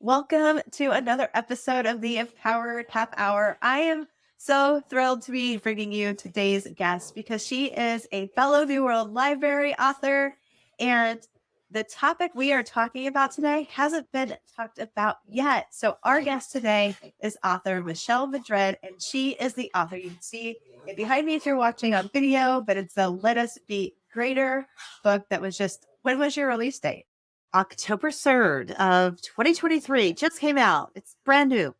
Welcome to another episode of the Empowered Half Hour. I am so thrilled to be bringing you today's guest because she is a fellow New World Library author, and the topic we are talking about today hasn't been talked about yet. So our guest today is author Michelle Madrid, and she is the author. You can see it behind me if you're watching on video, but it's the Let Us Be Greater book that was just, when was your release date? October 3rd of 2023 just came out. It's brand new.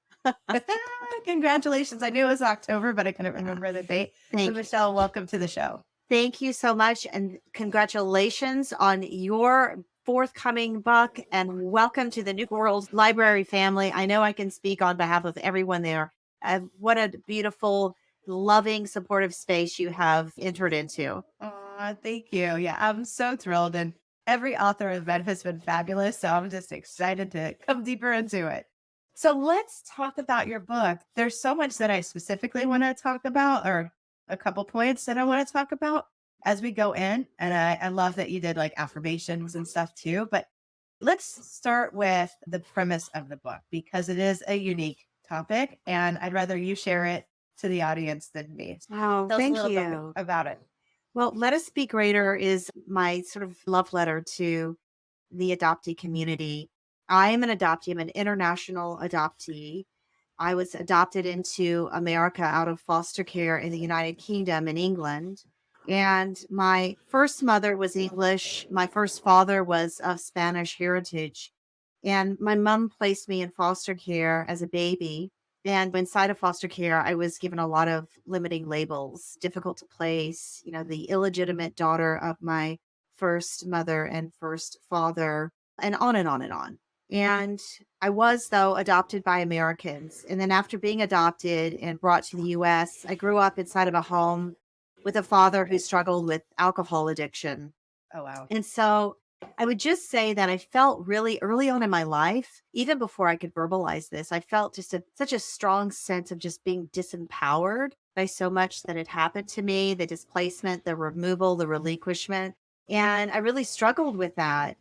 Congratulations. I knew it was October, but I couldn't remember the date. So, Thank you. Michelle, welcome to the show. Thank you so much. And congratulations on your forthcoming book. And welcome to the New World Library family. I know I can speak on behalf of everyone there. What a beautiful, loving, supportive space you have entered into. Thank you. Yeah, I'm so thrilled. And every author I've met has been fabulous. So I'm just excited to come deeper into it. So let's talk about your book. There's so much that I specifically want to talk about, or a couple points that I want to talk about as we go in. And I love that you did like affirmations and stuff too. But let's start with the premise of the book because it is a unique topic. And I'd rather you share it to the audience than me. Oh, Tell us a thank little bit you. about it. Well, Let Us Be Greater is my sort of love letter to the adoptee community. I am an adoptee. I'm an international adoptee. I was adopted into America out of foster care in the United Kingdom in England. And my first mother was English. My first father was of Spanish heritage. And my mom placed me in foster care as a baby. And inside of foster care, I was given a lot of limiting labels, difficult to place, the illegitimate daughter of my first mother and first father, and on and on and on. And I was, though, adopted by Americans. And then after being adopted and brought to the US, I grew up inside of a home with a father who struggled with alcohol addiction. Oh, wow. And so I would just say that I felt really early on in my life, even before I could verbalize this, I felt just such a strong sense of just being disempowered by so much that had happened to me, the displacement, the removal, the relinquishment. And I really struggled with that.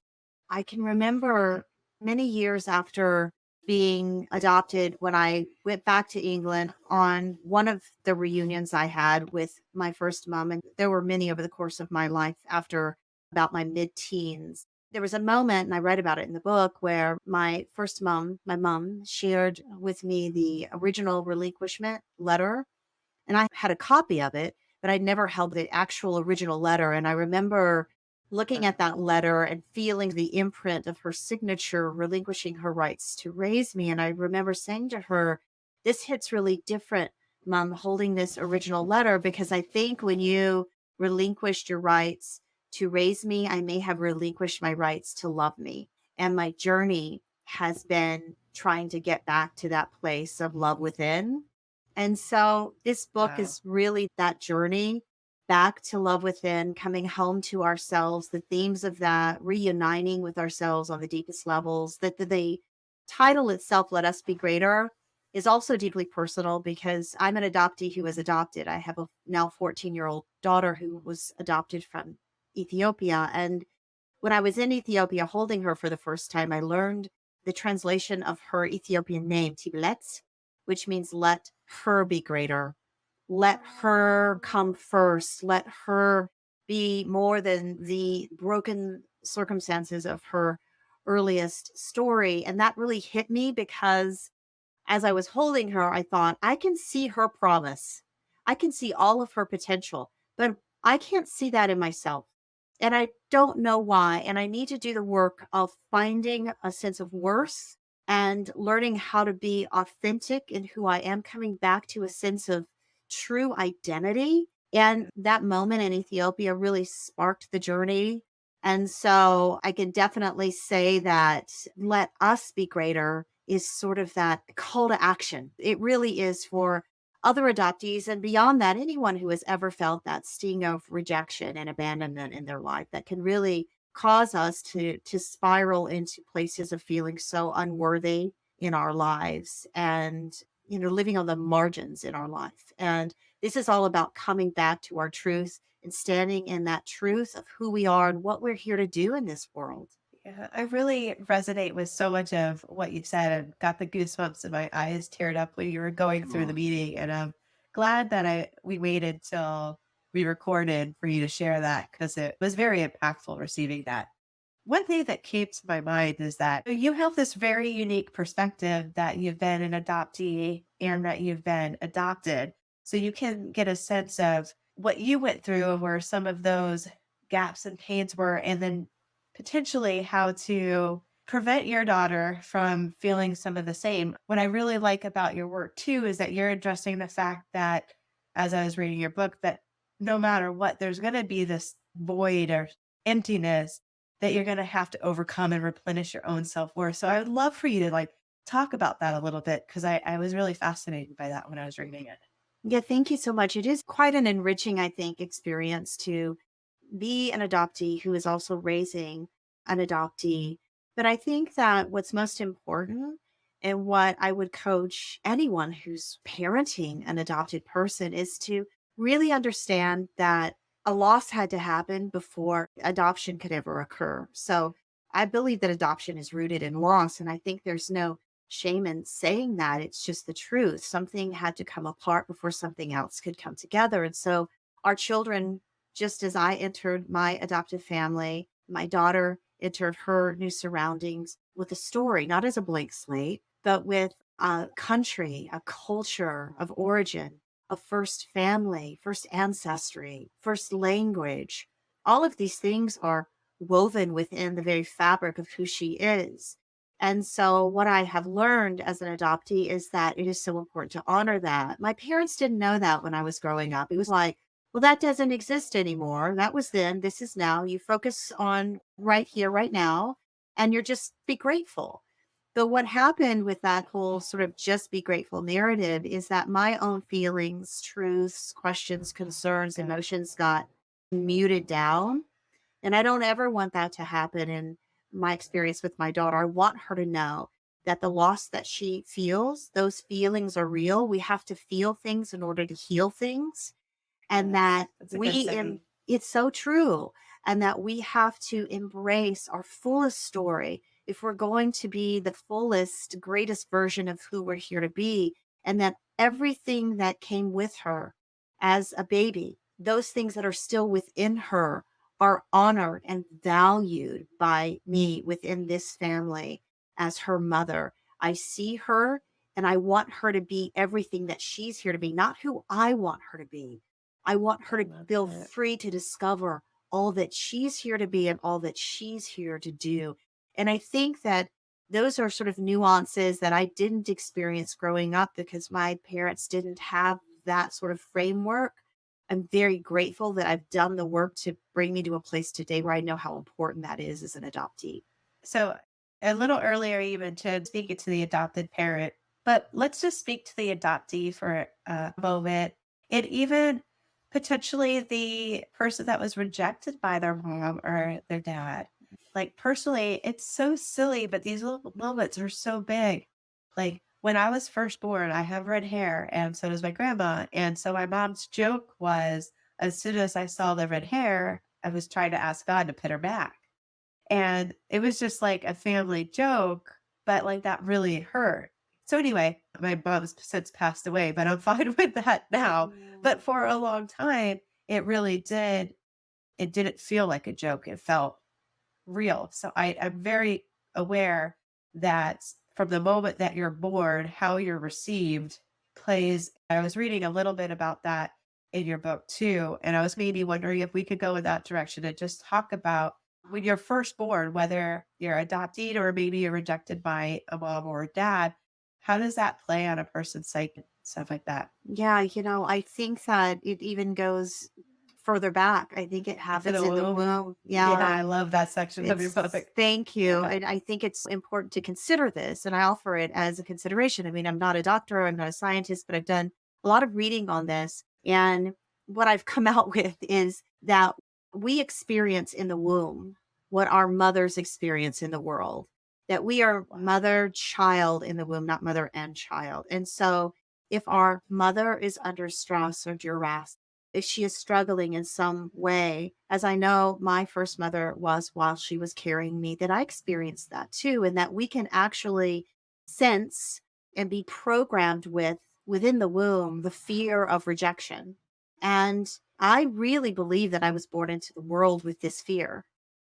I can remember many years after being adopted when I went back to England on one of the reunions I had with my first mom. And there were many over the course of my life after about my mid-teens. There was a moment, and I write about it in the book, where my first mom, my mom, shared with me the original relinquishment letter. And I had a copy of it, but I'd never held the actual original letter. And I remember looking at that letter and feeling the imprint of her signature, relinquishing her rights to raise me. And I remember saying to her, "This hits really different, Mom, holding this original letter, because I think when you relinquished your rights to raise me, I may have relinquished my rights to love me. And my journey has been trying to get back to that place of love within." And so this book Wow. is really that journey back to love within, coming home to ourselves, the themes of that, reuniting with ourselves on the deepest levels. That the title itself, Let Us Be Greater, is also deeply personal because I'm an adoptee who was adopted. I have a now 14-year-old daughter who was adopted from Ethiopia. And when I was in Ethiopia holding her for the first time, I learned the translation of her Ethiopian name, Tiblet, which means let her be greater. Let her come first. Let her be more than the broken circumstances of her earliest story. And that really hit me because as I was holding her, I thought, I can see her promise. I can see all of her potential, but I can't see that in myself. And I don't know why. And I need to do the work of finding a sense of worth and learning how to be authentic in who I am, coming back to a sense of true identity. And that moment in Ethiopia really sparked the journey. And so I can definitely say that Let Us Be Greater is sort of that call to action. It really is for other adoptees and beyond that, anyone who has ever felt that sting of rejection and abandonment in their life that can really cause us to spiral into places of feeling so unworthy in our lives and living on the margins in our life. And this is all about coming back to our truth and standing in that truth of who we are and what we're here to do in this world. Yeah, I really resonate with so much of what you said and got the goosebumps in my eyes teared up when you were going through the Oh, meeting. And I'm glad that we waited till we recorded for you to share that because it was very impactful receiving that. One thing that came to my mind is that you have this very unique perspective that you've been an adoptee and that you've been adopted. So you can get a sense of what you went through and where some of those gaps and pains were, and then potentially how to prevent your daughter from feeling some of the same. What I really like about your work too is that you're addressing the fact that, as I was reading your book, that no matter what, there's going to be this void or emptiness that you're going to have to overcome and replenish your own self-worth. So I would love for you to like talk about that a little bit because I was really fascinated by that when I was reading it. yeah, thank you so much. It is quite an enriching, I think, experience to be an adoptee who is also raising an adoptee. But I think that what's most important and what I would coach anyone who's parenting an adopted person is to really understand that a loss had to happen before adoption could ever occur. So I believe that adoption is rooted in loss. And I think there's no shame in saying that. It's just the truth. Something had to come apart before something else could come together. And so our children, just as I entered my adoptive family, my daughter entered her new surroundings with a story, not as a blank slate, but with a country, a culture of origin, a first family, first ancestry, first language. All of these things are woven within the very fabric of who she is. And so, what I have learned as an adoptee is that it is so important to honor that. My parents didn't know that when I was growing up. It was like, well, that doesn't exist anymore. That was then. This is now. You focus on right here, right now, and you're just be grateful. But what happened with that whole sort of just be grateful narrative is that my own feelings, truths, questions, concerns, Yeah. emotions got muted down. And I don't ever want that to happen in my experience with my daughter. I want her to know that the loss that she feels, those feelings are real. We have to feel things in order to heal things, and Yes, that that's a good saying. it's so true, and that we have to embrace our fullest story if we're going to be the fullest, greatest version of who we're here to be, and that everything that came with her as a baby, those things that are still within her, are honored and valued by me within this family as her mother. I see her and I want her to be everything that she's here to be, not who I want her to be. I want her I to love feel that. free to discover all that she's here to be and all that she's here to do. And I think that those are sort of nuances that I didn't experience growing up because my parents didn't have that sort of framework. I'm very grateful that I've done the work to bring me to a place today where I know how important that is as an adoptee. So a little earlier, you mentioned speaking to the adopted parent, but let's just speak to the adoptee for a moment. And even potentially the person that was rejected by their mom or their dad. Like, personally, it's so silly, but these little moments are so big. Like, when I was first born, I have red hair, and so does my grandma. And so my mom's joke was, as soon as I saw the red hair, I was trying to ask God to put her back. And it was just like a family joke, but like that really hurt. So anyway, my mom's since passed away, but I'm fine with that now. But Mm. for a long time, it really did. It didn't feel like a joke. It felt real. So I'm very aware that from the moment that you're born, how you're received plays. I was reading a little bit about that in your book too. And I was maybe wondering if we could go in that direction and just talk about when you're first born, whether you're adopted or maybe you're rejected by a mom or a dad, how does that play on a person's psyche? Stuff like that. Yeah, I think that it even goes further back. I think it Into happens the in the womb. womb. Yeah, Yeah. I love that section of your book. Thank you. Yeah. And I think it's important to consider this, and I offer it as a consideration. I mean, I'm not a doctor, I'm not a scientist, but I've done a lot of reading on this. And what I've come out with is that we experience in the womb what our mothers experience in the world, that we are Wow. mother child in the womb, not mother and child. And so if our mother is under stress or duress, if she is struggling in some way, as I know my first mother was while she was carrying me, that I experienced that too, and that we can actually sense and be programmed with within the womb the fear of rejection. And I really believe that I was born into the world with this fear.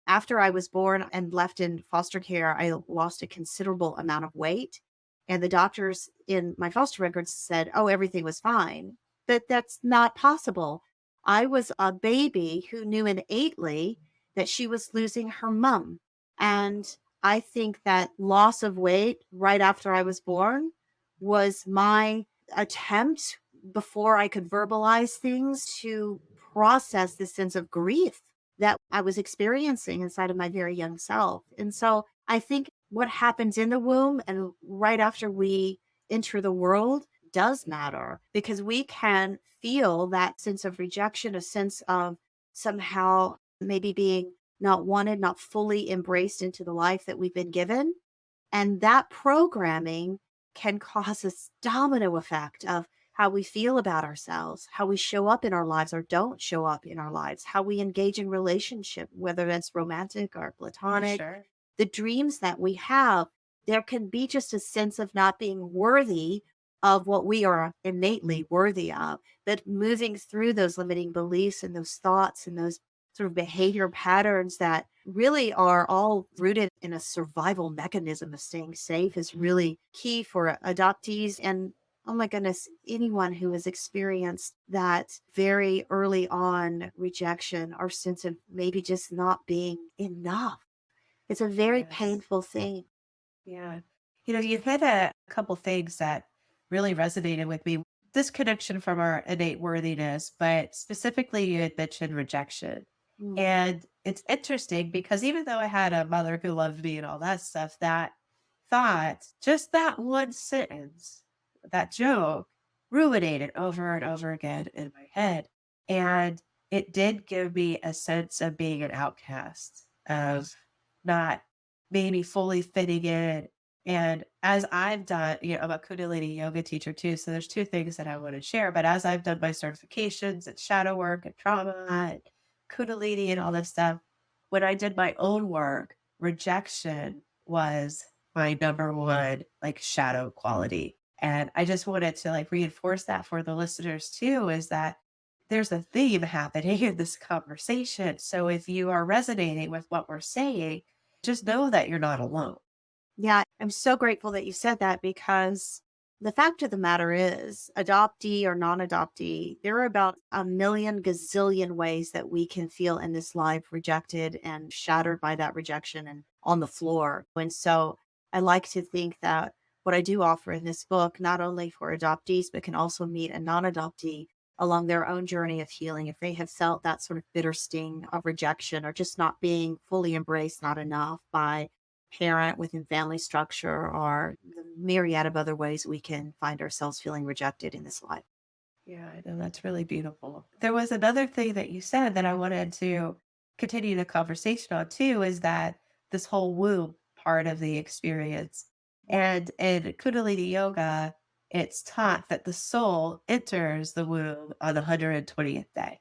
After I was born and left in foster care, I lost a considerable amount of weight. And the doctors in my foster records said, oh, everything was fine. But that's not possible. I was a baby who knew innately that she was losing her mom. And I think that loss of weight right after I was born was my attempt before I could verbalize things to process this sense of grief that I was experiencing inside of my very young self. And so I think what happens in the womb and right after we enter the world does matter because we can feel that sense of rejection, a sense of somehow maybe being not wanted, not fully embraced into the life that we've been given. And that programming can cause this domino effect of how we feel about ourselves, how we show up in our lives or don't show up in our lives, how we engage in relationship, whether that's romantic or For platonic, sure. the dreams that we have, there can be just a sense of not being worthy of what we are innately worthy of, but moving through those limiting beliefs and those thoughts and those sort of behavior patterns that really are all rooted in a survival mechanism of staying safe is really key for adoptees. And oh my goodness, anyone who has experienced that very early on rejection or sense of maybe just not being enough. It's a very Yes. painful thing. Yeah. You hit a couple things that really resonated with me. Disconnection from our innate worthiness, but specifically you had mentioned rejection. Mm. And it's interesting because even though I had a mother who loved me and all that stuff, that thought, just that one sentence, that joke, ruminated over and over again in my head. And it did give me a sense of being an outcast, of not maybe fully fitting in. And as I've done, I'm a Kundalini yoga teacher too. So there's two things that I want to share. But as I've done my certifications and shadow work and trauma and Kundalini and all this stuff, when I did my own work, rejection was my number one like shadow quality. And I just wanted to like reinforce that for the listeners too, is that there's a theme happening in this conversation. So if you are resonating with what we're saying, just know that you're not alone. Yeah, I'm so grateful that you said that because the fact of the matter is, adoptee or non adoptee, there are about a million gazillion ways that we can feel in this life rejected and shattered by that rejection and on the floor. And so I like to think that what I do offer in this book, not only for adoptees, but can also meet a non adoptee along their own journey of healing if they have felt that sort of bitter sting of rejection or just not being fully embraced, not enough by parent within family structure or the myriad of other ways we can find ourselves feeling rejected in this life. Yeah, I know that's really beautiful. There was another thing that you said that I wanted to continue the conversation on too, is that this whole womb part of the experience. And in Kundalini Yoga, it's taught that the soul enters the womb on the 120th day.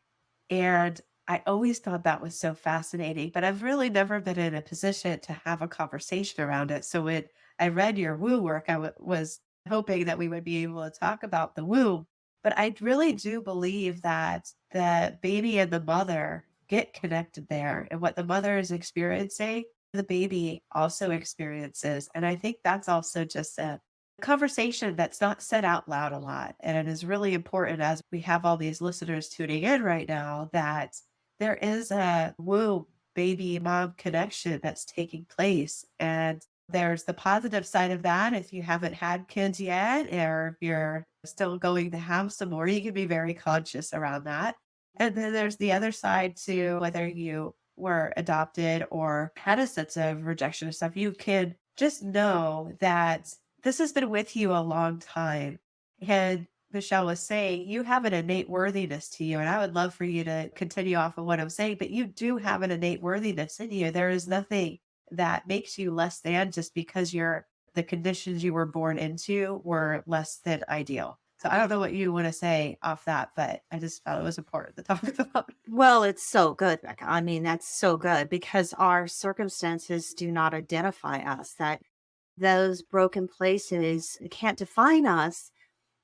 And I always thought that was so fascinating, but I've really never been in a position to have a conversation around it. So when I read your woo work, was hoping that we would be able to talk about the womb, but I really do believe that the baby and the mother get connected there. And what the mother is experiencing, the baby also experiences. And I think that's also just a conversation that's not said out loud a lot. And it is really important as we have all these listeners tuning in right now that there is a womb baby mom connection that's taking place. And there's the positive side of that. If you haven't had kids yet, or if you're still going to have some more, you can be very conscious around that. And then there's the other side to whether you were adopted or had a sense of rejection or stuff, you can just know that this has been with you a long time. And Michelle was saying, you have an innate worthiness to you. And I would love for you to continue off of what I'm saying, but you do have an innate worthiness in you. There is nothing that makes you less than just because the conditions you were born into were less than ideal. So I don't know what you want to say off that, but I just felt it was important to talk about. Well, it's so good, Becca. I mean, that's so good because our circumstances do not identify us, that those broken places can't define us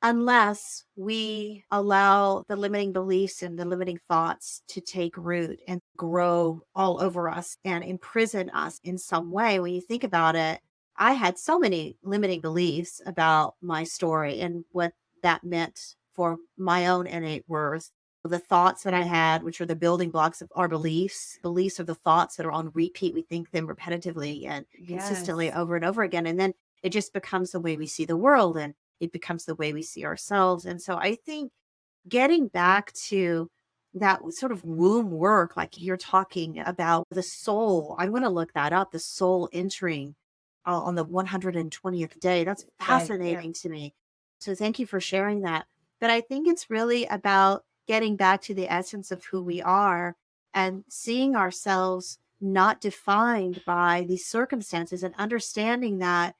unless we allow the limiting beliefs and the limiting thoughts to take root and grow all over us and imprison us in some way. When you think about it, I had so many limiting beliefs about my story and what that meant for my own innate worth. The thoughts that I had, which are the building blocks of our beliefs, beliefs are the thoughts that are on repeat. We think them repetitively and consistently Yes. over and over again. And then it just becomes the way we see the world. And it becomes the way we see ourselves. And so I think getting back to that sort of womb work, like you're talking about the soul, I want to look that up, the soul entering on the 120th day. That's Right. Yeah. fascinating to me. So thank you for sharing that. But I think it's really about getting back to the essence of who we are and seeing ourselves not defined by these circumstances and understanding that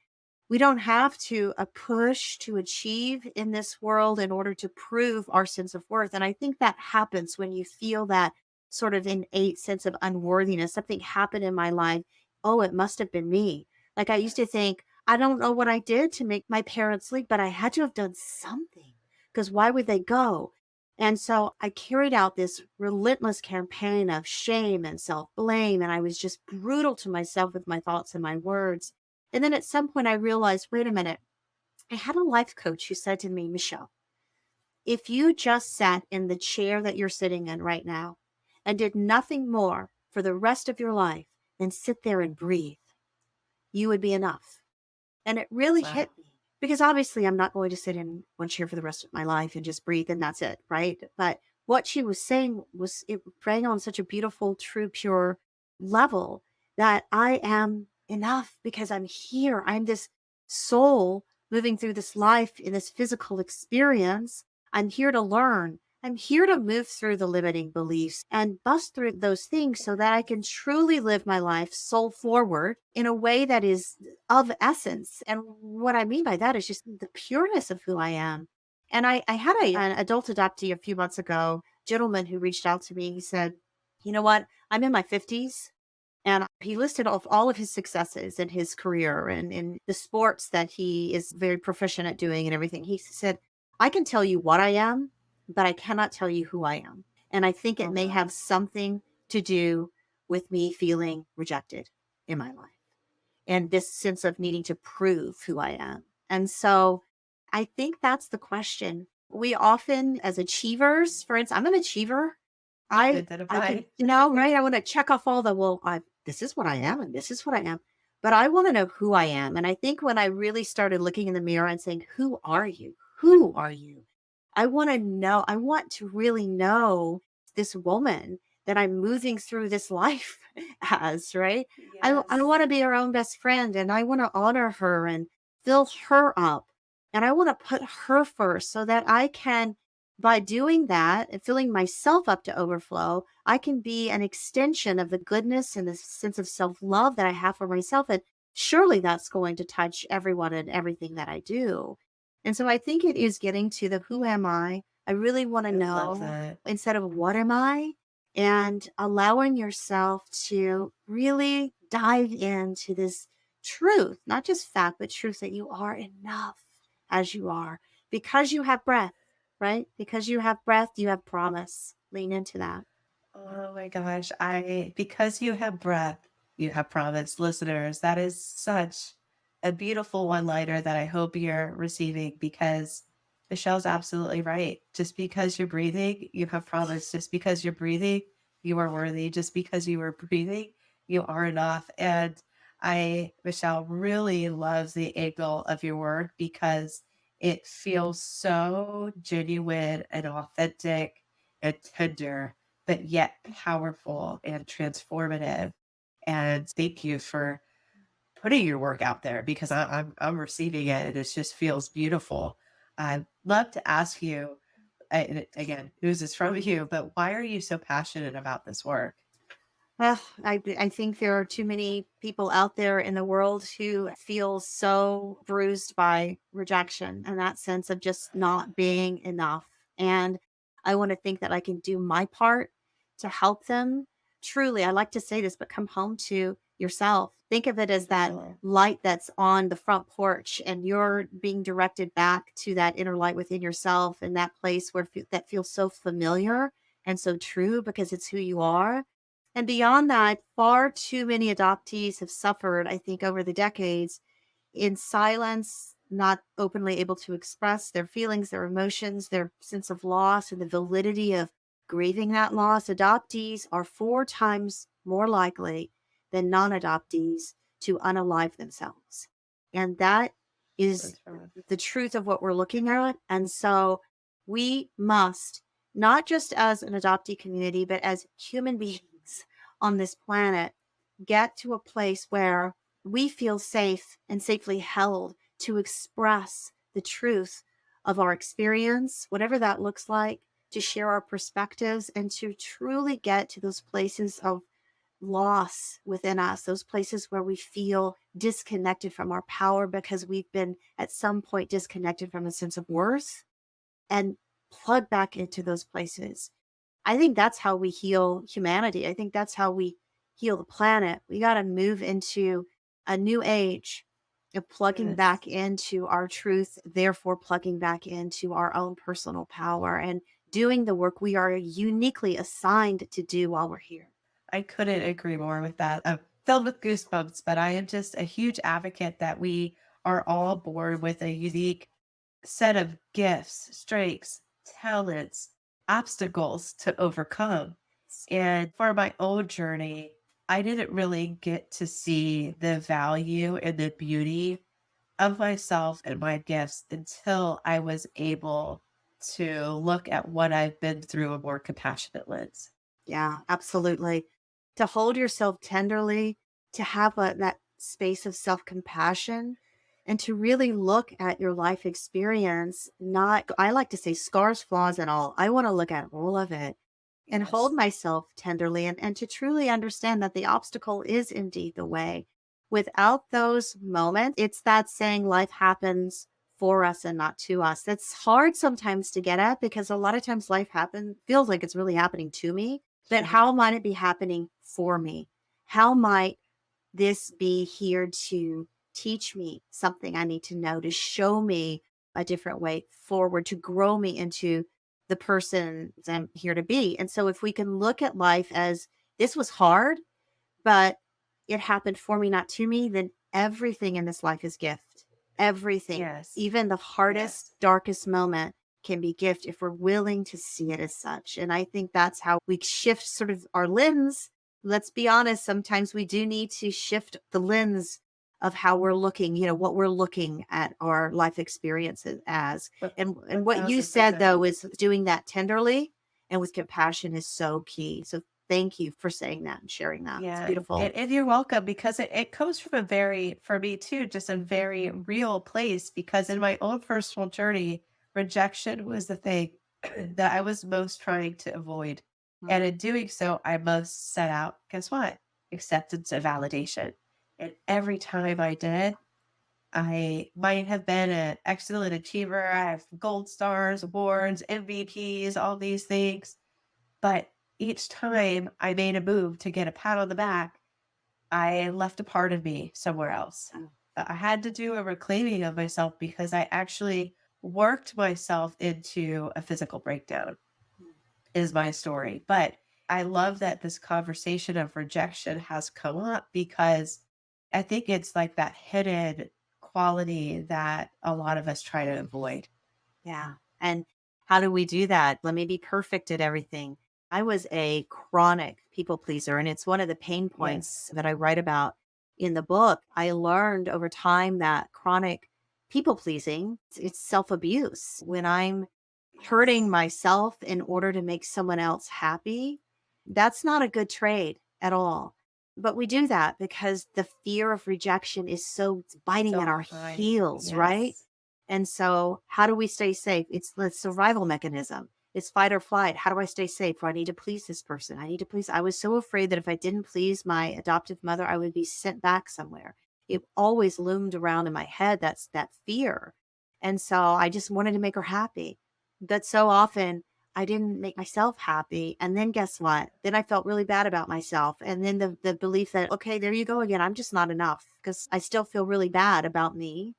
we don't have to push to achieve in this world in order to prove our sense of worth. And I think that happens when you feel that sort of innate sense of unworthiness. Something happened in my life. Oh, it must have been me. Like I used to think, I don't know what I did to make my parents leave, but I had to have done something because why would they go? And so I carried out this relentless campaign of shame and self blame. And I was just brutal to myself with my thoughts and my words. And then at some point, I realized, wait a minute, I had a life coach who said to me, Michelle, if you just sat in the chair that you're sitting in right now and did nothing more for the rest of your life than sit there and breathe, you would be enough. And it really Wow. hit me because obviously I'm not going to sit in one chair for the rest of my life and just breathe and that's it, right? But what she was saying was it rang on such a beautiful, true, pure level that I am enough because I'm here. I'm this soul moving through this life in this physical experience. I'm here to learn. I'm here to move through the limiting beliefs and bust through those things so that I can truly live my life soul forward in a way that is of essence. And what I mean by that is just the pureness of who I am. And I had an adult adoptee a few months ago, gentleman who reached out to me. He said, you know what? I'm in my 50s. And he listed off all of his successes in his career and in the sports that he is very proficient at doing and everything. He said, I can tell you what I am, but I cannot tell you who I am. And I think it Oh, may wow. have something to do with me feeling rejected in my life and this sense of needing to prove who I am. And so I think that's the question. We often, as achievers, for instance, I'm an achiever. I Identify. can, right? I want to check off all the, well, this is what I am and this is what I am. But I want to know who I am. And I think when I really started looking in the mirror and saying, who are you? Who are you? I want to know, I want to really know this woman that I'm moving through this life as, right? I Yes. want to be her own best friend and I want to honor her and fill her up. And I want to put her first so that I can, by doing that and filling myself up to overflow, I can be an extension of the goodness and the sense of self love that I have for myself. And surely that's going to touch everyone and everything that I do. And so I think it is getting to the who am I? I really want to I love know that. instead of what am I? And allowing yourself to really dive into this truth, not just fact, but truth that you are enough as you are because you have breath, right? Because you have breath, you have promise. Lean into that. Oh my gosh. Because you have breath, you have promise. Listeners, that is such a beautiful one-liner that I hope you're receiving because Michelle's absolutely right. Just because you're breathing, you have promise. Just because you're breathing, you are worthy. Just because you are breathing, you are enough. And Michelle, really loves the angle of your work because it feels so genuine and authentic and tender but yet powerful and transformative. And thank you for putting your work out there because I'm receiving it and it just feels beautiful. I'd love to ask you, and again, who's this from you? But why are you so passionate about this work? I think there are too many people out there in the world who feel so bruised by rejection and that sense of just not being enough. And I want to think that I can do my part to help them. Truly, I like to say this, but come home to yourself. Think of it as that Sure. light that's on the front porch, and you're being directed back to that inner light within yourself, and that place where that feels so familiar and so true because it's who you are. And beyond that, far too many adoptees have suffered, I think, over the decades in silence, not openly able to express their feelings, their emotions, their sense of loss, and the validity of grieving that loss. Adoptees are 4 times more likely than non adoptees to unalive themselves. And that is That's rough. the truth of what we're looking at. And so we must, not just as an adoptee community, but as human beings on this planet, get to a place where we feel safe and safely held to express the truth of our experience, whatever that looks like, to share our perspectives and to truly get to those places of loss within us, those places where we feel disconnected from our power because we've been at some point disconnected from a sense of worth, and plug back into those places. I think that's how we heal humanity. I think that's how we heal the planet. We got to move into a new age of plugging Yes. back into our truth, therefore, plugging back into our own personal power and doing the work we are uniquely assigned to do while we're here. I couldn't agree more with that. I'm filled with goosebumps, but I am just a huge advocate that we are all born with a unique set of gifts, strengths, talents, obstacles to overcome. And for my own journey, I didn't really get to see the value and the beauty of myself and my gifts until I was able to look at what I've been through a more compassionate lens. Yeah, absolutely. To hold yourself tenderly, to have that space of self compassion, and to really look at your life experience, not, I like to say, scars, flaws, and all. I want to look at all of it and hold Yes. myself tenderly and to truly understand that the obstacle is indeed the way. Without those moments, it's that saying life happens for us and not to us. That's hard sometimes to get at because a lot of times life happen feels like it's really happening to me. But Sure. how might it be happening for me? How might this be here to teach me something I need to know, to show me a different way forward, to grow me into the person I'm here to be? And so if we can look at life as this was hard, but it happened for me, not to me, then everything in this life is gift. Everything, Yes. even the hardest, Yes. darkest moment can be gift if we're willing to see it as such. And I think that's how we shift sort of our lens. Let's be honest, sometimes we do need to shift the lens of how we're looking, what we're looking at our life experiences as. But And what you said 1000%. though is doing that tenderly and with compassion is so key. So thank you for saying that and sharing that. It's Yeah. beautiful. And you're welcome because it comes from a very, for me too, just a very real place. Because in my own personal journey, rejection was the thing that I was most trying to avoid. Mm. And in doing so, I most set out, guess what? Acceptance and validation. And every time I did, I might have been an excellent achiever. I have gold stars, awards, MVPs, all these things. But each time I made a move to get a pat on the back, I left a part of me somewhere else. Oh, I had to do a reclaiming of myself because I actually worked myself into a physical breakdown, mm. is my story. But I love that this conversation of rejection has come up because I think it's like that hidden quality that a lot of us try to avoid. Yeah. And how do we do that? Let me be perfect at everything. I was a chronic people pleaser, and it's one of the pain Yes. points that I write about in the book. I learned over time that chronic people pleasing, it's self abuse. When I'm hurting Yes. myself in order to make someone else happy, that's not a good trade at all. But we do that because the fear of rejection is so it's biting at So our high. heels, right? Yes. And so, how do we stay safe? It's the survival mechanism. It's fight or flight. How do I stay safe? Or I need to please this person. I need to please. I was so afraid that if I didn't please my adoptive mother, I would be sent back somewhere. It always loomed around in my head. That's that fear. And so I just wanted to make her happy. But so often I didn't make myself happy. And then guess what? Then I felt really bad about myself. And then the belief that, okay, there you go again. I'm just not enough because I still feel really bad about me.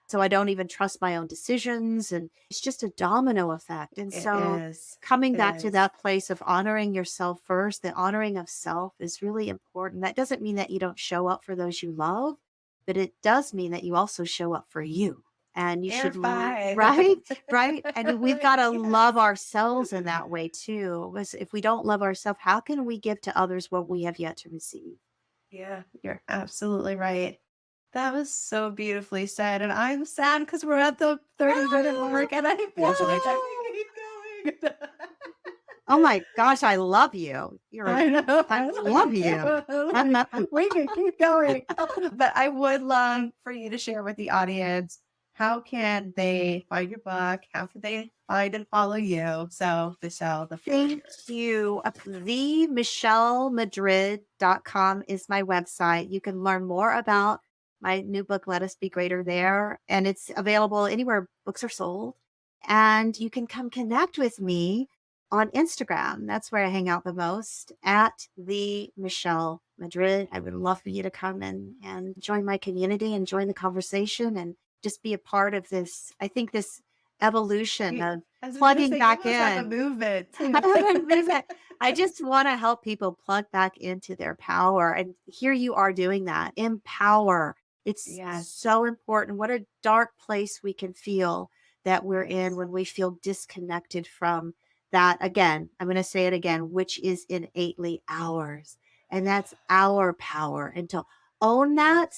So I don't even trust my own decisions. And it's just a domino effect. And It so is. coming It back to is. that place of honoring yourself first, the honoring of self is really important. That doesn't mean that you don't show up for those you love, but it does mean that you also show up for you. And you Air should, five. right? Right. And we've got to love ourselves in that way too. Because if we don't love ourselves, how can we give to others what we have yet to receive? Yeah, you're absolutely right. That was so beautifully said. And I'm sad because we're at the 30-minute mark and I feel like I can keep going. Oh my gosh, I love you. I know. I love you. I'm not, We can keep going. But I would love for you to share with the audience, how can they find your book? How can they find and follow you? So, Michelle, the floor is thank yours. you. TheMichelleMadrid.com is my website. You can learn more about my new book, Let Us Be Greater, there. And it's available anywhere books are sold. And you can come connect with me on Instagram. That's where I hang out the most, at the Michelle Madrid. I would love for you to come and join my community and join the conversation and just be a part of this. I think this evolution You- of I was gonna plugging say, you back almost have a in. movement too. I just want to help people plug back into their power. And here you are doing that. Empower. It's Yes. so important. What a dark place we can feel that we're in Yes. when we feel disconnected from that. Again, I'm going to say it again, which is innately ours. And that's our power. And to own that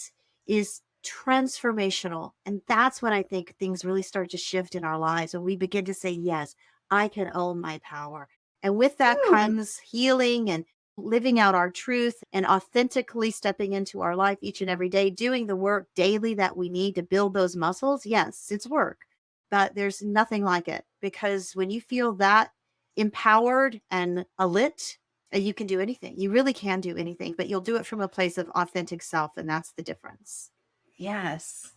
is transformational. And that's when I think things really start to shift in our lives. When we begin to say, yes, I can own my power. And with that Woo. comes healing and living out our truth and authentically stepping into our life each and every day, doing the work daily that we need to build those muscles. Yes, it's work, but there's nothing like it, because when you feel that empowered and lit, you can do anything. You really can do anything, but you'll do it from a place of authentic self. And that's the difference. Yes.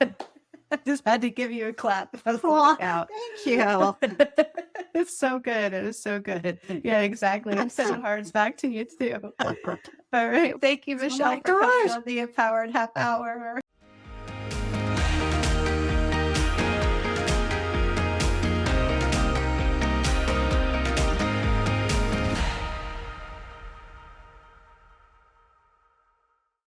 I just had to give you a clap. Aw, Out. thank you. It's so good. It is so good. Yeah, exactly. I'm sending hearts back to you too. All right. Thank you, Oh Michelle, my for coming gosh. on the Empowered Half Hour.